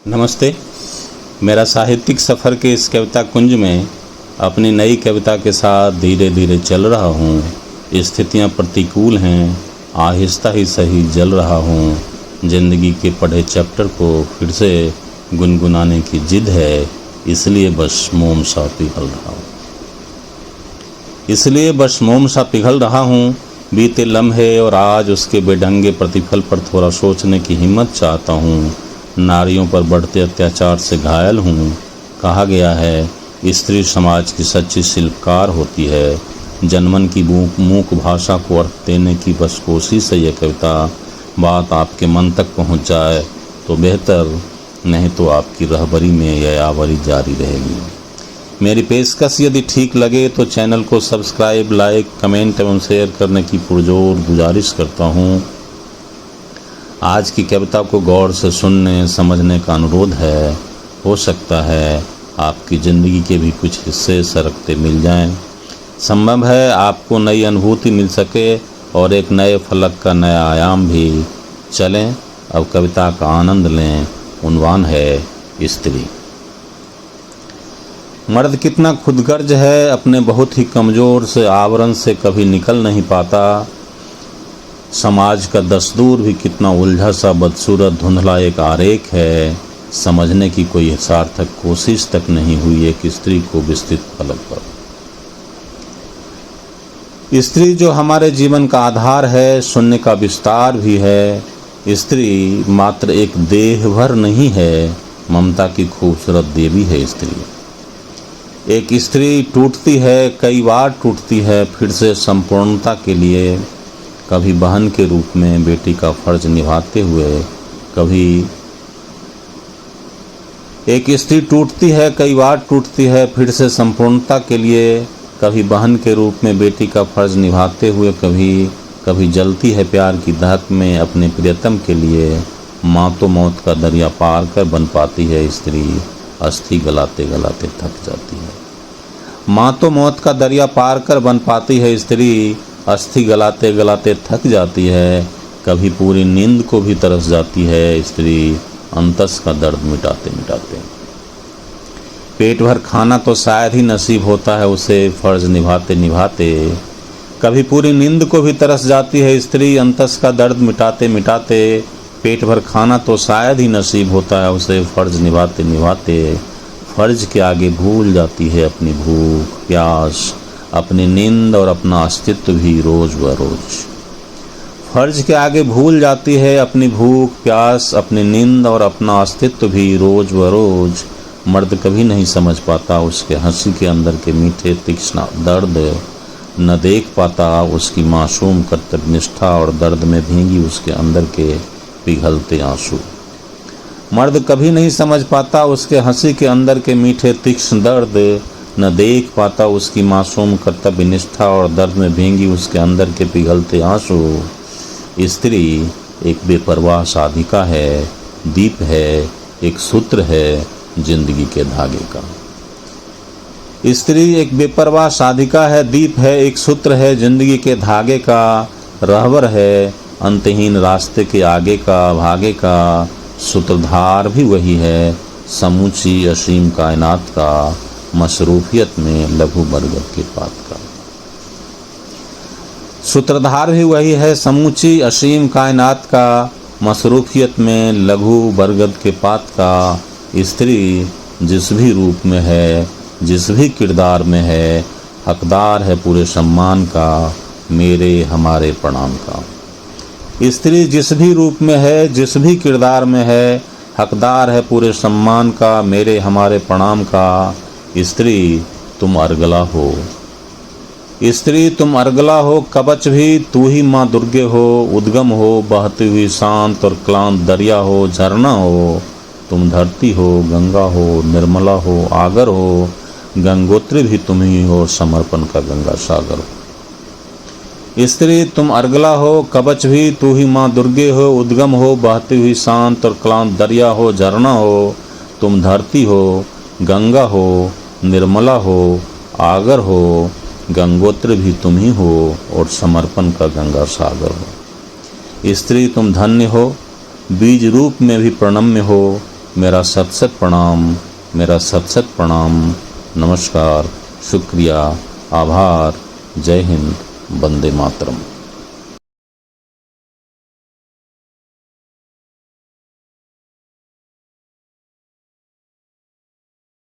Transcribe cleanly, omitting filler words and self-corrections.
नमस्ते। मेरा साहित्यिक सफ़र के इस कविता कुंज में अपनी नई कविता के साथ धीरे धीरे चल रहा हूँ। स्थितियाँ प्रतिकूल हैं, आहिस्ता ही सही जल रहा हूँ। ज़िंदगी के पढ़े चैप्टर को फिर से गुनगुनाने की जिद है, इसलिए बस मोम सा पिघल रहा हूँ। बीते लम्हे और आज उसके बेढंगे प्रतिफल पर थोड़ा सोचने की हिम्मत चाहता हूँ। नारियों पर बढ़ते अत्याचार से घायल हूँ। कहा गया है स्त्री समाज की सच्ची शिल्पकार होती है। जनमन की मूक भाषा को अर्थ देने की बस कोशिश है। यह कविता बात आपके मन तक पहुँच जाए तो बेहतर, नहीं तो आपकी रहबरी में यह आवरी जारी रहेगी। मेरी पेशकश यदि ठीक लगे तो चैनल को सब्सक्राइब, लाइक, कमेंट एवं शेयर करने की पुरजोर गुजारिश करता हूँ। आज की कविता को गौर से सुनने समझने का अनुरोध है। हो सकता है आपकी ज़िंदगी के भी कुछ हिस्से सरकते मिल जाएं। संभव है आपको नई अनुभूति मिल सके और एक नए फलक का नया आयाम भी। चलें अब कविता का आनंद लें। उन्वान है स्त्री। मर्द कितना खुदगर्ज है, अपने बहुत ही कमज़ोर से आवरण से कभी निकल नहीं पाता। समाज का दस्तूर भी कितना उलझा सा बदसूरत धुंधला एक आरेख है। समझने की कोई सार्थक कोशिश तक नहीं हुई एक स्त्री को विस्तृत फलक पर। स्त्री जो हमारे जीवन का आधार है, शून्य का विस्तार भी है। स्त्री मात्र एक देह भर नहीं है, ममता की खूबसूरत देवी है स्त्री। एक स्त्री टूटती है, कई बार टूटती है, फिर से संपूर्णता के लिए। कभी बहन के रूप में बेटी का फर्ज निभाते हुए, कभी एक स्त्री टूटती है, कई बार टूटती है, फिर से संपूर्णता के लिए। कभी बहन के रूप में बेटी का फर्ज निभाते हुए, कभी जलती है प्यार की दहक में अपने प्रियतम के लिए। माँ तो मौत का दरिया पार कर बन पाती है स्त्री, अस्थि गलाते गलाते थक जाती है। माँ तो मौत का दरिया पार कर बन पाती है स्त्री, अस्थि गलाते गलाते थक जाती है। कभी पूरी नींद को भी तरस जाती है स्त्री, अंतस का दर्द मिटाते मिटाते। पेट भर खाना तो शायद ही नसीब होता है उसे फर्ज निभाते निभाते। कभी पूरी नींद को भी तरस जाती है स्त्री, अंतस का दर्द मिटाते मिटाते। पेट भर खाना तो शायद ही नसीब होता है उसे फर्ज निभाते निभाते। फर्ज के आगे भूल जाती है अपनी भूख प्यास, अपनी नींद और अपना अस्तित्व भी रोज़ व रोज़। फर्ज के आगे भूल जाती है अपनी भूख प्यास, अपनी नींद और अपना अस्तित्व भी रोज़ व रोज़। मर्द कभी नहीं समझ पाता उसके हंसी के अंदर के मीठे तीक्ष्ण दर्द, न देख पाता उसकी मासूम कर्तव्य निष्ठा और दर्द में भींगी उसके अंदर के पिघलते आंसू। मर्द कभी नहीं समझ पाता उसके हंसी के अंदर के मीठे तीक्ष्ण दर्द, न देख पाता उसकी मासूम कर्तव्य निष्ठा और दर्द में भींगी उसके अंदर के पिघलते आंसू। स्त्री एक बेपरवाह साधिका है, दीप है, एक सूत्र है जिंदगी के धागे का। स्त्री एक बेपरवाह साधिका है, दीप है, एक सूत्र है जिंदगी के धागे का। रहबर है अंतहीन रास्ते के आगे का भागे का, सूत्रधार भी वही है समूची असीम कायनात का, मसरूफियत में लघु बरगद के पात का। सूत्रधार भी वही है समूची असीम कायनात का, मसरूफियत में लघु बरगद के पात का। स्त्री जिस भी रूप में है, जिस भी किरदार में है, हकदार है पूरे सम्मान का, मेरे हमारे प्रणाम का। स्त्री जिस भी रूप में है, जिस भी किरदार में है, हकदार है पूरे सम्मान का, मेरे हमारे प्रणाम का। स्त्री तुम अर्गला हो, स्त्री तुम अर्गला हो, कवच भी तू ही माँ दुर्गे हो। उद्गम हो बहती हुई शांत और क्लांत दरिया हो, झरना हो तुम धरती हो, गंगा हो निर्मला हो, आगर हो गंगोत्री भी तुम ही हो, समर्पण का गंगा सागर हो। स्त्री तुम अर्गला हो, कवच भी तू ही माँ दुर्गे हो। उद्गम हो बहती हुई शांत और क्लांत दरिया हो, झरना हो तुम धरती हो, गंगा हो निर्मला हो, आगर हो गंगोत्री भी तुम ही हो, और समर्पण का गंगा सागर हो। स्त्री तुम धन्य हो, बीज रूप में भी प्रणम्य हो, मेरा सत सत प्रणाम, मेरा सत सत प्रणाम। नमस्कार, शुक्रिया, आभार। जय हिंद, वंदे मातरम।